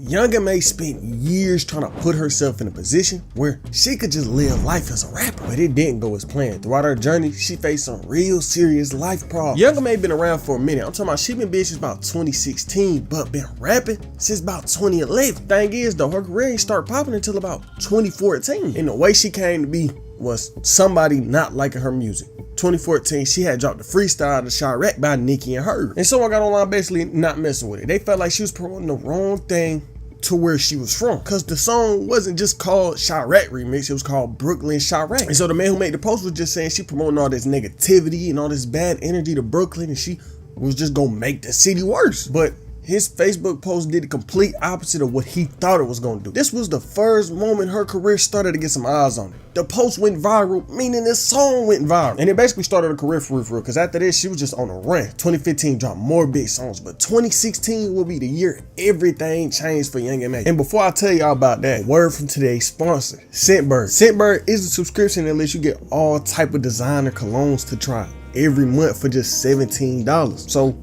Young M.A spent years trying to put herself in a position where she could just live life as a rapper, but it didn't go as planned. Throughout her journey, she faced some real serious life problems. Young M.A been around for a minute. I'm talking about she been big since about 2016, but been rapping since about 2011. Thing is though, her career ain't start popping until about 2014. And the way she came to be was somebody not liking her music. 2014, she had dropped the freestyle to Chirac by Nicki and her. And someone got online basically not messing with it. They felt like she was promoting the wrong thing to where she was from. Cause the song wasn't just called Chirac Remix, it was called Brooklyn Chirac. And so the man who made the post was just saying she promoting all this negativity and all this bad energy to Brooklyn, and she was just gonna make the city worse. But his Facebook post did the complete opposite of what he thought it was gonna do. This was the first moment her career started to get some eyes on it. The post went viral, meaning this song went viral. And it basically started a career for real, because after this, she was just on a run. 2015 dropped more big songs, but 2016 will be the year everything changed for Young M.A. And before I tell y'all about that, word from today's sponsor, Scentbird. Scentbird is a subscription that lets you get all type of designer colognes to try every month for just $17. So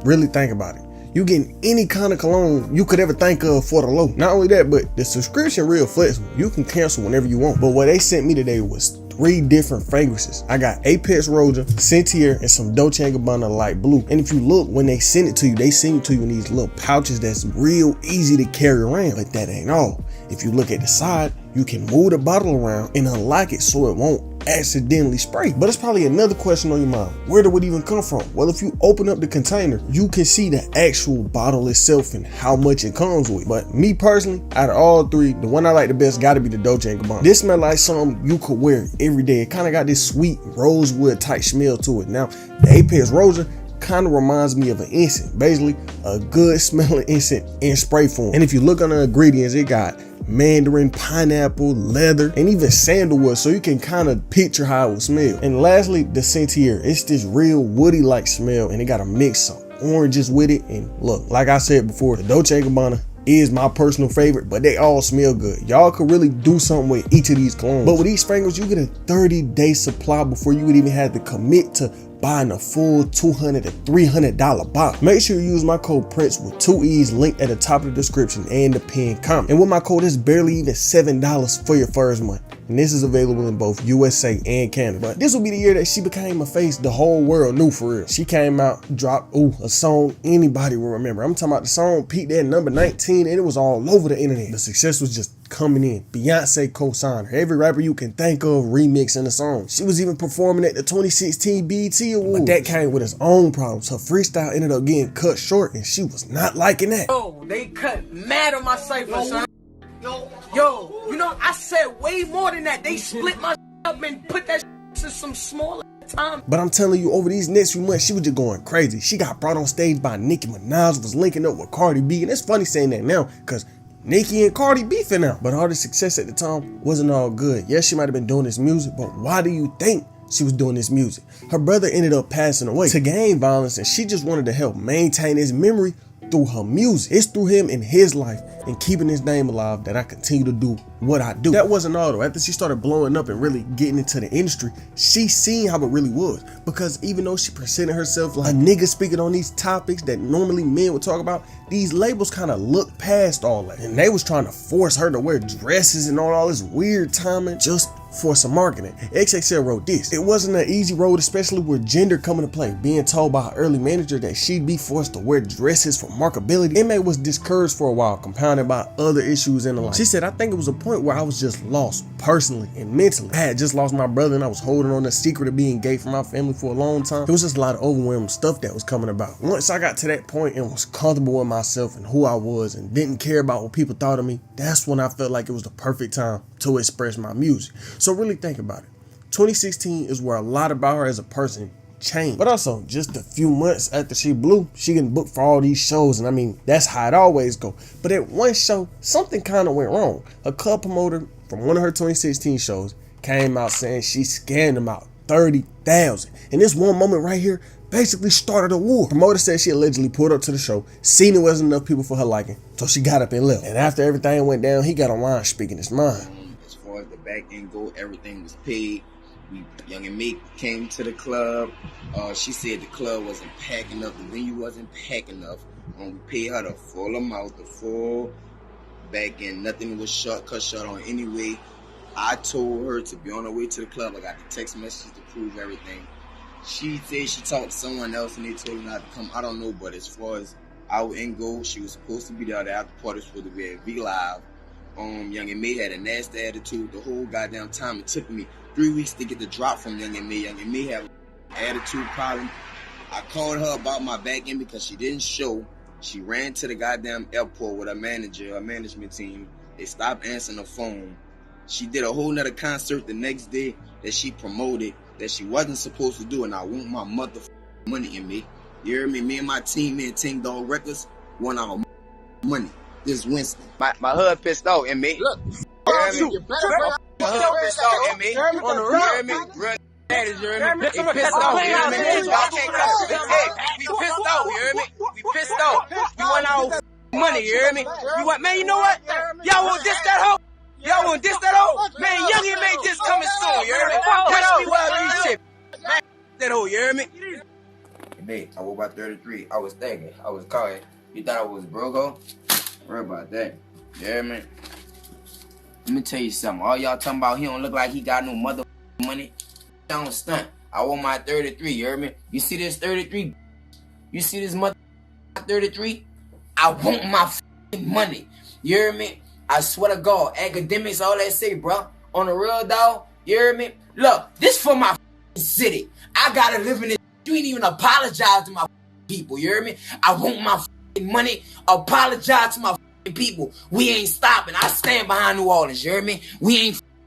really think about it. You getting any kind of cologne you could ever think of for the low. Not only that, but the subscription real flexible. You can cancel whenever you want. But what they sent me today was 3 different fragrances. I got Apex Roja, Sentier, and some Dolce & Gabbana light blue. And if you look, when they send it to you, they send it to you in these little pouches that's real easy to carry around. But that ain't all. If you look at the side, you can move the bottle around and unlock it so it won't accidentally spray. But it's probably another question on your mind. Where did it even come from? Well, if you open up the container, you can see the actual bottle itself and how much it comes with. But me personally, out of all 3, the one I like the best gotta be the Dolce & Gabbana. This smell like something you could wear every day. It kind of got this sweet rosewood type smell to it. Now, the Apex Roja kind of reminds me of an incense, basically a good smelling incense in spray form. And if you look on the ingredients, it got mandarin, pineapple, leather, and even sandalwood, so you can kind of picture how it would smell. And lastly, the Sentier. It's this real woody like smell, and it got a mix of oranges with it. And look, like I said before, the Dolce & Gabbana is my personal favorite, but they all smell good. Y'all could really do something with each of these colognes. But with these fragrances, you get a 30-day supply before you would even have to commit to buying a full $200 to $300 box. Make sure you use my code PRINCE with 2 E's linked at the top of the description and the pinned comment. And with my code, it's barely even $7 for your first month. And this is available in both USA and Canada. But this will be the year that she became a face the whole world knew for real. She came out, dropped a song anybody will remember. I'm talking about the song peaked at number 19 and it was all over the internet. The success was just coming in. Beyonce co-signed her. Every rapper you can think of remixing the song. She was even performing at the 2016 BET Awards. But that came with its own problems. Her freestyle ended up getting cut short and she was not liking that. Yo, they cut mad on my cypher, son. Yo, you know, I said way more than that. They split my up and put that to some smaller time. But I'm telling you, over these next few months, she was just going crazy. She got brought on stage by Nicki Minaj, was linking up with Cardi B. And it's funny saying that now, because Nicki and Cardi beefing now. But all the success at the time wasn't all good. Yes, she might have been doing this music, but why do you think she was doing this music? Her brother ended up passing away to gang violence, and she just wanted to help maintain his memory through her music. It's through him and his life and keeping his name alive that I continue to do what I do. That wasn't all though. After she started blowing up and really getting into the industry, she seen how it really was. Because even though she presented herself like a nigga speaking on these topics that normally men would talk about, these labels kind of looked past all that. And they was trying to force her to wear dresses and all this weird timing just for some marketing. XXL wrote this: it wasn't an easy road, especially with gender coming to play. Being told by her early manager that she'd be forced to wear dresses for marketability, M.A was discouraged for a while, compounded by other issues in the life. She said, I think it was a point where I was just lost personally and mentally. I had just lost my brother and I was holding on the secret of being gay from my family for a long time. There was just a lot of overwhelming stuff that was coming about. Once I got to that point and was comfortable with myself and who I was and didn't care about what people thought of me, that's when I felt like it was the perfect time to express my music. So really think about it. 2016 is where a lot about her as a person changed. But also, just a few months after she blew, she getting booked for all these shows. And I mean, that's how it always go. But at one show, something kind of went wrong. A club promoter from one of her 2016 shows came out saying she scammed him out $30,000. And this one moment right here basically started a war. Promoter said she allegedly pulled up to the show, seen it wasn't enough people for her liking, so she got up and left. And after everything went down, he got online speaking his mind. As far as the back end go, everything was paid. Young M.A came to the club. She said the club wasn't packed enough, the venue wasn't packed enough. We paid her the full amount, the full back end. Nothing was cut short on anyway. I told her to be on her way to the club. I got the text message to prove everything. She said she talked to someone else and they told her not to come. I don't know, but as far as our end goal, she was supposed to be there. The after party was supposed to be at V Live. Young and May had a nasty attitude the whole goddamn time. It took me 3 weeks to get the drop from Young and May. Young and May had an attitude problem. I called her about my back end because she didn't show. She ran to the goddamn airport with her manager, her management team. They stopped answering the phone. She did a whole nother concert the next day that she promoted that she wasn't supposed to do, and I want my motherfucking money in me. You hear me? Me and my team, me and Ting Dog Records, want our money. This Winston. My hood pissed off in me. Look, my hood pissed off in me. On the real, me. Real daddies, you hear me? They pissed off, you hear me? Y'all can't come. We pissed off, you hear me? We pissed off. We want our money, you hear me? We want, man, you know what? Y'all want this, that hoe? Y'all want this, that hoe? Man, Young and May just coming soon, you hear me? Watch me while I do shit. Man, that hoe, you hear me? Hey, I woke by 33. I was thinking. I was calling. You thought I was broke, ho? Worry about that. You hear me? Let me tell you something. All y'all talking about he don't look like he got no mother money. I don't stunt. I want my 33, you hear me? You see this 33? You see this mother 33? I want my money. You hear me? I swear to God, academics, all that say, bro. On the real dog, you hear me? Look, this for my city. I gotta live in this. You ain't even apologize to my people, you hear me? I want my money. Apologize to my people. We ain't stopping. I stand behind New Orleans, you hear me? We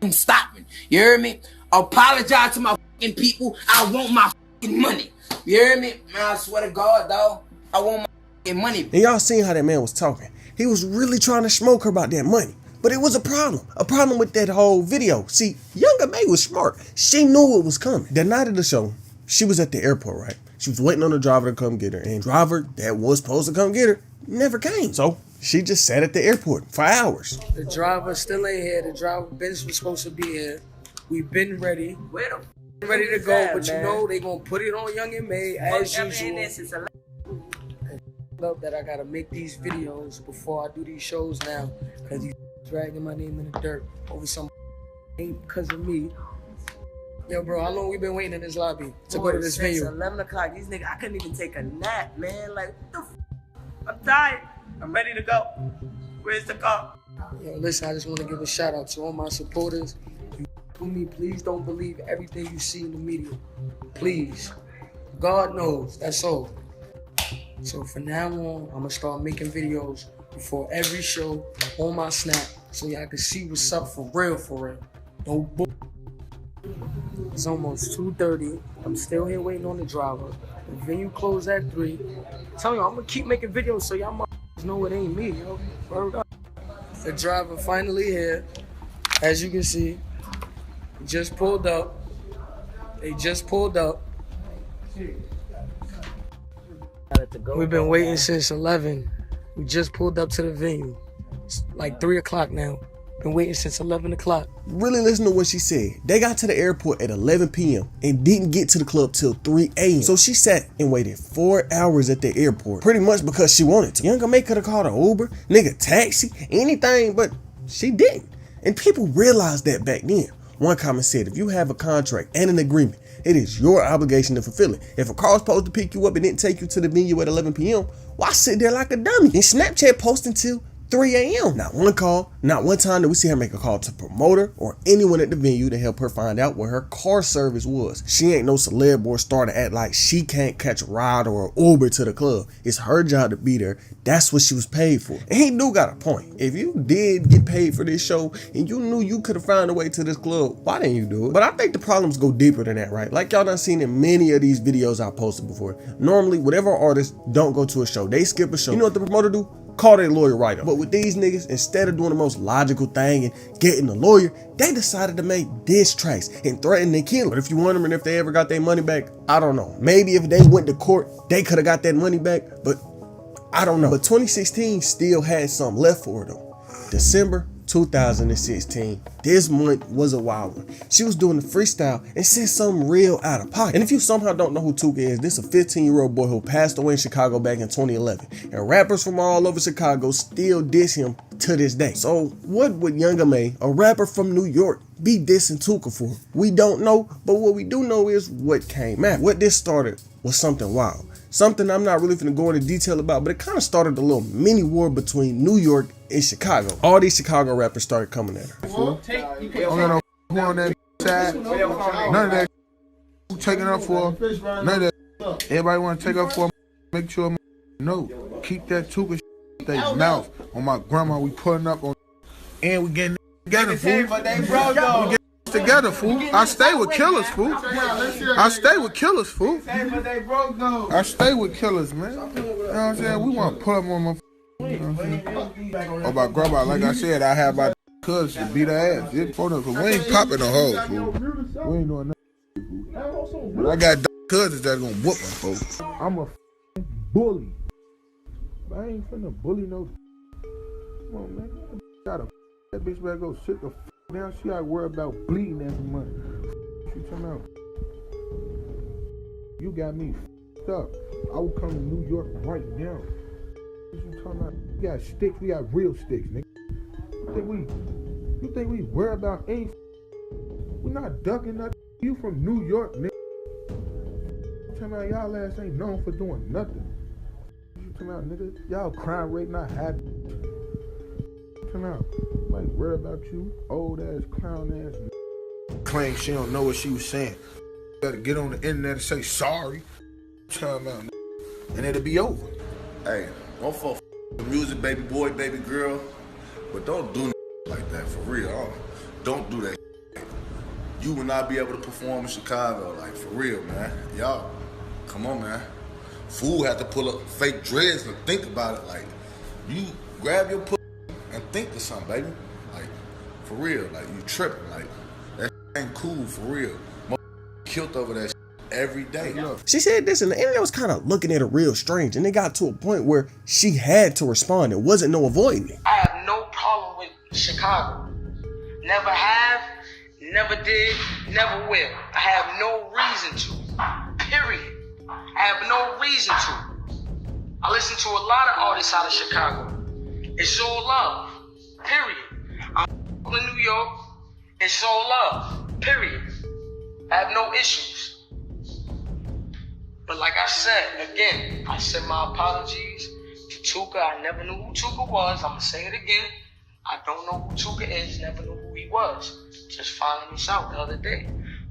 ain't stopping, you hear me? Apologize to my people. I want my money. You hear me? Man, I swear to God, dog. I want my money. And y'all seen how that man was talking. He was really trying to smoke her about that money. But it was a problem. A problem with that whole video. See, Younger May was smart. She knew it was coming. The night of the show, she was at the airport, right? She was waiting on the driver to come get her. And driver that was supposed to come get her never came. So she just sat at the airport for hours. The driver still ain't here. The driver Benz was supposed to be here. We've been ready. Ready to go. But you know they gonna put it on Young and May as usual. Love that I gotta make these videos before I do these shows now. Cause you dragging my name in the dirt over some ain't because of me. Yo, bro, how long we been waiting in this lobby to go to this venue? 11 o'clock. These niggas, I couldn't even take a nap, man. Like, what the f? I'm tired. I'm ready to go. Where's the car? Yo, listen, I just want to give a shout out to all my supporters. You with me, please don't believe everything you see in the media. Please. God knows, that's all. So from now on, I'm gonna start making videos before every show on my Snap so y'all can see what's up for real, for real. No bull. It's almost 2:30. I'm still here waiting on the driver. The venue closed at 3. I'm telling you, I'm gonna keep making videos so y'all know it ain't me, yo. Word up. The driver finally here. As you can see, he just pulled up. They just pulled up. We've been waiting since 11. We just pulled up to the venue. It's like 3 o'clock now. Been waiting since 11 o'clock. Really listen to what she said. They got to the airport at 11 p.m. and didn't get to the club till 3 a.m. So she sat and waited 4 hours at the airport, pretty much because she wanted to. Younger May could have called an Uber, nigga, taxi, anything, but she didn't. And people realized that back then. One comment said, if you have a contract and an agreement, it is your obligation to fulfill it. If a car's supposed to pick you up and didn't take you to the venue at 11 p.m., why sit there like a dummy? And Snapchat posting till 3 a.m. Not one call, not one time did we see her make a call to promoter or anyone at the venue to help her find out where her car service was. She ain't no celeb or star to act like she can't catch a ride or an Uber to the club. It's her job to be there. That's what she was paid for. And he do got a point. If you did get paid for this show and you knew you could have found a way to this club, why didn't you do it? But I think the problems go deeper than that, right? Like y'all done seen in many of these videos I posted before. Normally, whatever artists don't go to a show, they skip a show. You know what the promoter do? Call their lawyer right up. But with these niggas, instead of doing the most logical thing and getting a lawyer, they decided to make diss tracks and threaten to kill him. But if you wondering if they ever got their money back, I don't know. Maybe if they went to court, they could have got that money back, but I don't know. But 2016 still had something left for her though. December 2016. This month was a wild one. She was doing the freestyle and said something real out of pocket. And if you somehow don't know who Tuka is, this is a 15-year-old boy who passed away in Chicago back in 2011. And rappers from all over Chicago still diss him to this day. So what would Young M.A, a rapper from New York, be dissing Tuka for? We don't know, but what we do know is what came after. What this started was something wild. Something I'm not really finna go into detail about, but it kind of started a little mini war between New York and Chicago. All these Chicago rappers started coming at her. I don't got no on that side. None of that taking up for. None of that. Everybody want to take up for. Make sure no. Keep that Tuka in their mouth. On my grandma, we putting up on. And we getting together, fool. We getting together, fool. I stay with killers, fool. I stay with killers, fool. I stay with killers, man. You know what I'm saying? We want to put up on my. You know what I'm saying? Oh, my grandma, like I said, I have my cuz to beat her ass. It's for them, cause we ain't popping no hoes, fool. We ain't doing nothing, fool. But I got cousins that's gonna whoop them, fool. I'm a bully. But I ain't finna bully no. Come on, man. That bitch better go sit the down. She gotta worry about bleeding every month. She talking about. You got me up. I will come to New York right now. What you talking about? We got sticks. We got real sticks, nigga. You think we worry about anything? We not ducking nothing. You from New York, nigga. You talking about y'all ass ain't known for doing nothing. You talking about, nigga? Y'all crime rate not happy. Come out. Like, worry about you, old ass, clown ass. Claim she don't know what she was saying. Gotta get on the internet and say sorry. Time out, and it'll be over. Hey, don't fuck the music, baby boy, baby girl, but don't do like that for real. Don't do that. You will not be able to perform in Chicago, like for real, man. Y'all, come on, man. Fool had to pull up fake dreads and think about it. Like, you grab your pussy and think of something, baby. Like, for real, like you tripping. Like, that ain't cool for real. Killed over that every day. She said this and the internet was kind of looking at her real strange, and it got to a point where she had to respond. There wasn't no avoiding it. I have no problem with Chicago. Never have, never did, never will. I have no reason to. Period. I have no reason to. I listen to a lot of artists out of Chicago. It's all love. Period. I'm in New York. It's all love. Period. I have no issues. But like I said, again, I said my apologies to Tuka. I never knew who Tuka was. I'm going to say it again. I don't know who Tuka is. Never knew who he was. Just finding this out the other day.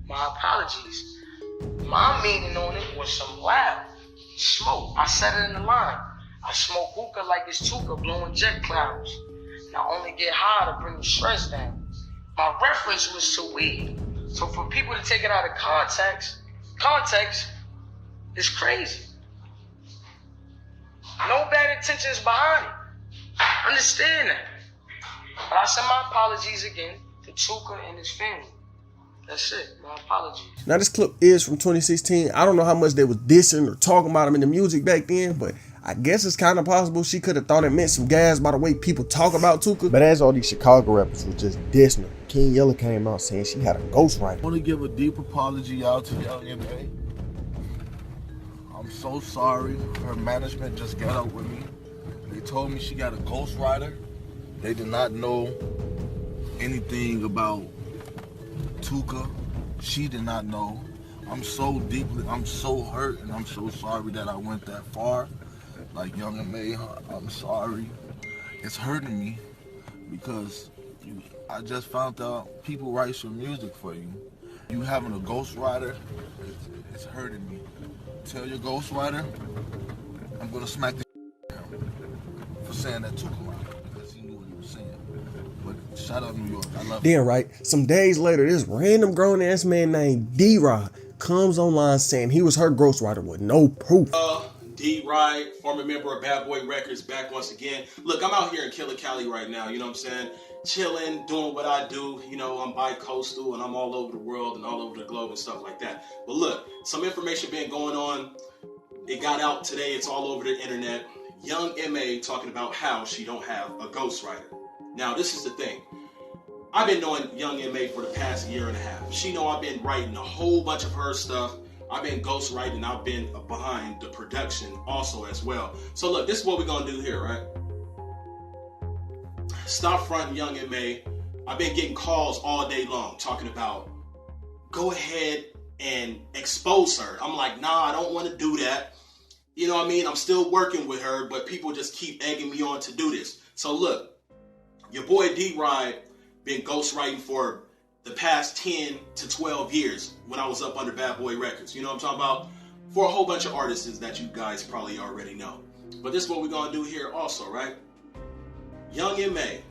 My apologies. My meaning on it was some loud smoke. I said it in the line. I smoke hookah like it's Tuka blowing jet clouds. And I only get high to bring the stress down. My reference was to weed. So for people to take it out of context is crazy. No bad intentions behind it. Understand that. But I send my apologies again to Tuka and his family. That's it. My apologies. Now this clip is from 2016. I don't know how much they was dissing or talking about him in the music back then, but I guess it's kind of possible she could have thought it meant some gas by the way people talk about Tuka. But as all these Chicago rappers were just dissing her, King Yella came out saying she had a ghostwriter. I want to give a deep apology out to Young M.A. I'm so sorry. Her management just got up with me. They told me she got a ghostwriter. They did not know anything about Tuka. She did not know. I'm so hurt, and I'm so sorry that I went that far. Like Young M.A, I'm sorry. It's hurting me because I just found out people write some music for you. You having a ghostwriter, it's hurting me. Tell your ghostwriter, I'm gonna smack the down for saying that Tuka because he knew what he was saying. But shout out New York, I love you. Then right, some days later, this random grown ass man named D-Rod comes online saying he was her ghostwriter with no proof. D-Ride, former member of Bad Boy Records, back once again. Look, I'm out here in Killer Cali right now, you know what I'm saying? Chilling, doing what I do. You know, I'm bi-coastal and I'm all over the world and all over the globe and stuff like that. But look, some information been going on. It got out today. It's all over the internet. Young M.A talking about how she don't have a ghostwriter. Now, this is the thing. I've been knowing Young M.A. for the past year and a half. She know I've been writing a whole bunch of her stuff. I've been ghostwriting. I've been behind the production also as well. So look, this is what we're going to do here, right? Stop fronting Young M.A. I've been getting calls all day long talking about, go ahead and expose her. I'm like, nah, I don't want to do that. You know what I mean? I'm still working with her, but people just keep egging me on to do this. So look, your boy D-Ride been ghostwriting for the past 10 to 12 years when I was up under Bad Boy Records. You know what I'm talking about? For a whole bunch of artists that you guys probably already know. But this is what we're going to do here also, right? Young M.A.,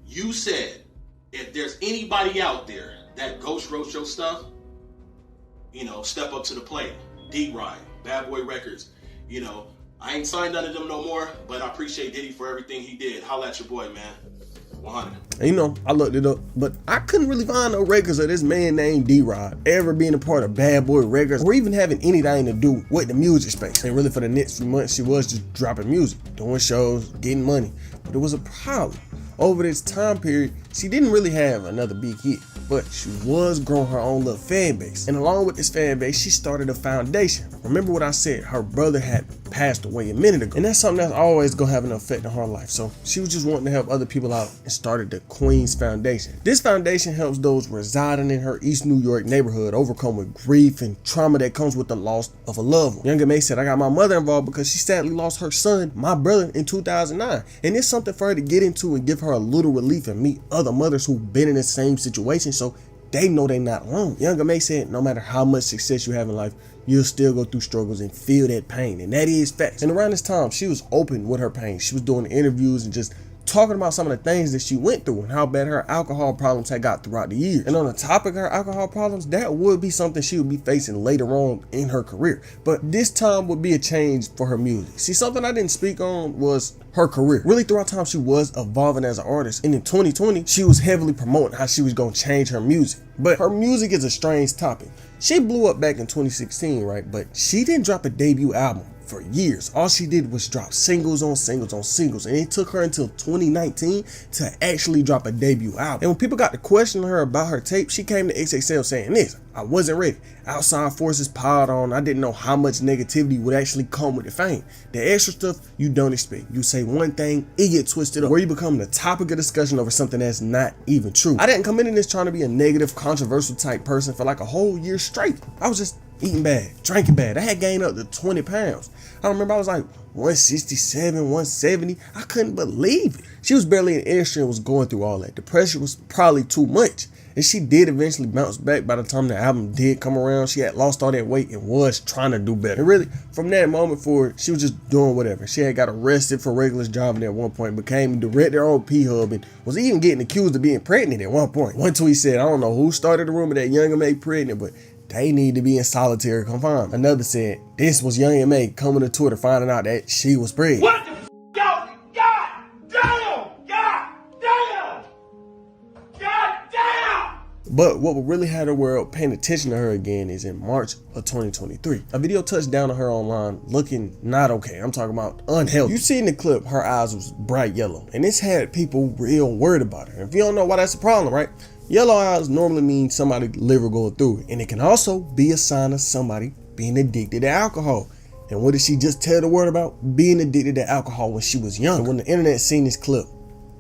you said if there's anybody out there that ghost wrote your stuff, you know, step up to the plate. D-Ride, Bad Boy Records. You know, I ain't signed none of them no more, but I appreciate Diddy for everything he did. Holla at your boy, man. 100. And you know, I looked it up, but I couldn't really find no records of this man named D-Rod ever being a part of Bad Boy Records or even having anything to do with the music space. And really for the next few months, she was just dropping music, doing shows, getting money. But it was a problem. Over this time period, she didn't really have another big hit, but she was growing her own little fan base. And along with this fan base, she started a foundation. Remember what I said, her brother had passed away a minute ago. And that's something that's always gonna have an effect on her life. So she was just wanting to help other people out and started the Queen's Foundation. This foundation helps those residing in her East New York neighborhood overcome with grief and trauma that comes with the loss of a loved one. Young M.A. said, I got my mother involved because she sadly lost her son, my brother, in 2009. And it's something for her to get into and give her a little relief and meet other mothers who've been in the same situation so they know they're not alone. Young M.A. said, no matter how much success you have in life, you'll still go through struggles and feel that pain. And that is facts. And around this time, she was open with her pain. She was doing interviews and just talking about some of the things that she went through and how bad her alcohol problems had got throughout the years. And on the topic of her alcohol problems, that would be something she would be facing later on in her career. But this time would be a change for her music. See, something I didn't speak on was her career. Really throughout time, she was evolving as an artist. And in 2020, she was heavily promoting how she was going to change her music. But her music is a strange topic. She blew up back in 2016, right? But she didn't drop a debut album for years. All she did was drop singles on singles on singles, and it took her until 2019 to actually drop a debut album. And when people got to question her about her tape, she came to XXL saying this: I wasn't ready. Outside forces piled on. I didn't know how much negativity would actually come with the fame. The extra stuff you don't expect. You say one thing, it gets twisted up, where you become the topic of discussion over something that's not even true. I didn't come into this trying to be a negative, controversial type person for like a whole year straight. I was just eating bad, drinking bad. I had gained up to 20 pounds. I remember I was like 167, 170. I couldn't believe it. She was barely in the industry and was going through all that. The pressure was probably too much. And she did eventually bounce back by the time the album did come around. She had lost all that weight and was trying to do better. And really, from that moment forward, she was just doing whatever. She had got arrested for reckless driving at one point, became director on P-Hub, and was even getting accused of being pregnant at one point. One tweet said, I don't know who started the rumor that Young M.A. pregnant, but they need to be in solitary confinement. Another said, this was Young M.A. coming to Twitter finding out that she was pregnant. What the f***, y'all? God damn! God damn! God damn! But what really had the world paying attention to her again is in March of 2023. A video touched down on her online looking not okay. I'm talking about unhealthy. You see in the clip, her eyes was bright yellow, and this had people real worried about her. If you don't know why that's a problem, right? Yellow eyes normally mean somebody's liver going through it, and it can also be a sign of somebody being addicted to alcohol. And what did she just tell the world about? Being addicted to alcohol when she was young. And when the internet seen this clip,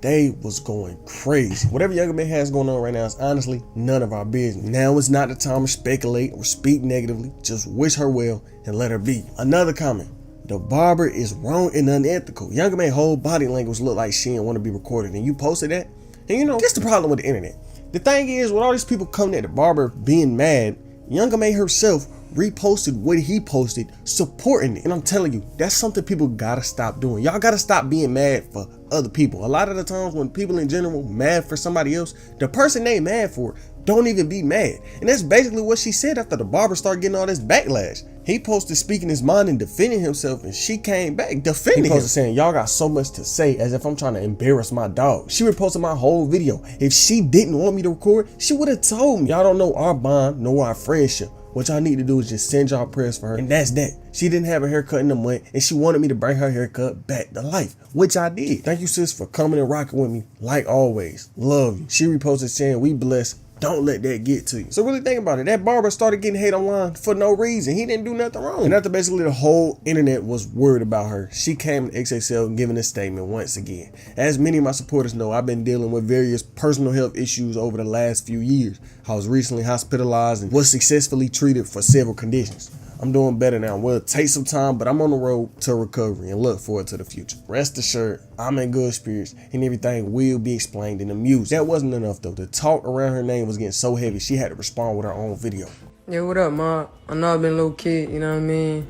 they was going crazy. Whatever Young M.A. has going on right now is honestly none of our business. Now is not the time to speculate or speak negatively. Just wish her well and let her be. Another comment: the barber is wrong and unethical. Young M.A. whole body language looked like she didn't want to be recorded, and you posted that. And you know, that's the problem with the internet. The thing is, with all these people coming at the barber being mad, Young M.A. herself reposted what he posted, supporting it. And I'm telling you, that's something people gotta stop doing. Y'all gotta stop being mad for other people. A lot of the times when people in general mad for somebody else, the person they mad for don't even be mad. And that's basically what she said after the barber started getting all this backlash. He posted speaking his mind and defending himself, and she came back defending him, saying, y'all got so much to say, as if I'm trying to embarrass my dog. She reposted my whole video. If she didn't want me to record, she would have told me. Y'all don't know our bond nor our friendship. What y'all need to do is just send y'all prayers for her, and that's that. She didn't have a haircut in a month, and she wanted me to bring her haircut back to life, which I did. Thank you, sis, for coming and rocking with me, like always. Love you. She reposted saying, "We blessed. Don't let that get to you." So really think about it. That barber started getting hate online for no reason. He didn't do nothing wrong. And after basically the whole internet was worried about her, she came to XXL giving a statement once again. As many of my supporters know, I've been dealing with various personal health issues over the last few years. I was recently hospitalized and was successfully treated for several conditions. I'm doing better now. Well, it takes some time, but I'm on the road to recovery and look forward to the future. Rest assured, I'm in good spirits and everything will be explained in the music. That wasn't enough though. The talk around her name was getting so heavy, she had to respond with her own video. Yeah, what up, ma? I know I've been a little kid, you know what I mean?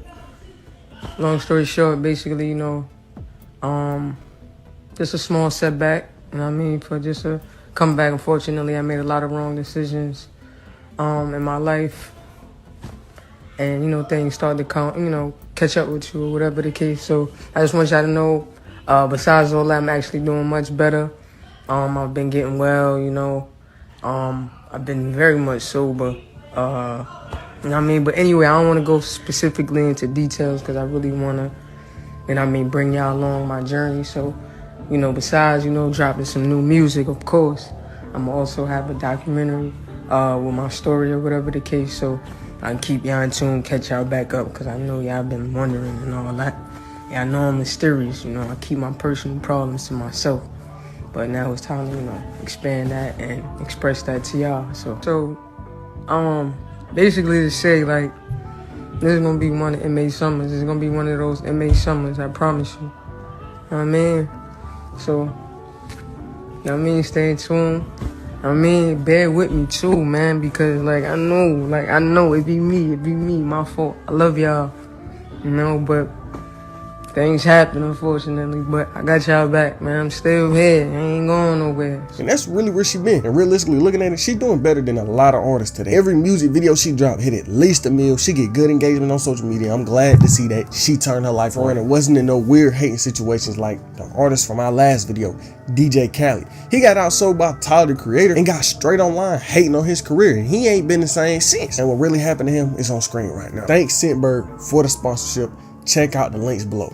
Long story short, basically, you know, just a small setback, you know what I mean, for just a comeback. Unfortunately, I made a lot of wrong decisions in my life. And, you know, things start to come, you know, catch up with you or whatever the case. So I just want y'all to know, besides all that, I'm actually doing much better. I've been getting well, you know. I've been very much sober. You know what I mean? But anyway, I don't want to go specifically into details because I really want to, you know what I mean, bring y'all along my journey. So, you know, besides, you know, dropping some new music, of course, I'm also have a documentary with my story or whatever the case. So I can keep y'all in tune, catch y'all back up, because I know y'all been wondering and all that. Yeah, I know I'm mysterious, you know, I keep my personal problems to myself. But now it's time to, you know, expand that and express that to y'all. So basically to say, like, this is going to be one of MA summers. This is going to be one of those MA summers, I promise you. You know what I mean? So, you know what I mean, stay tuned. I mean, bear with me too, man, because, like, I know it be me, my fault. I love y'all, you know, but things happen, unfortunately, but I got y'all back, man. I'm still here. I ain't going nowhere. And that's really where she been. And realistically looking at it, she doing better than a lot of artists today. Every music video she dropped hit at least 1 million. She get good engagement on social media. I'm glad to see that she turned her life around. It wasn't in no weird hating situations like the artist from our last video, DJ Khaled. He got outsold by Tyler the Creator and got straight online hating on his career. And he ain't been the same since. And what really happened to him is on screen right now. Thanks Scentberg for the sponsorship. Check out the links below.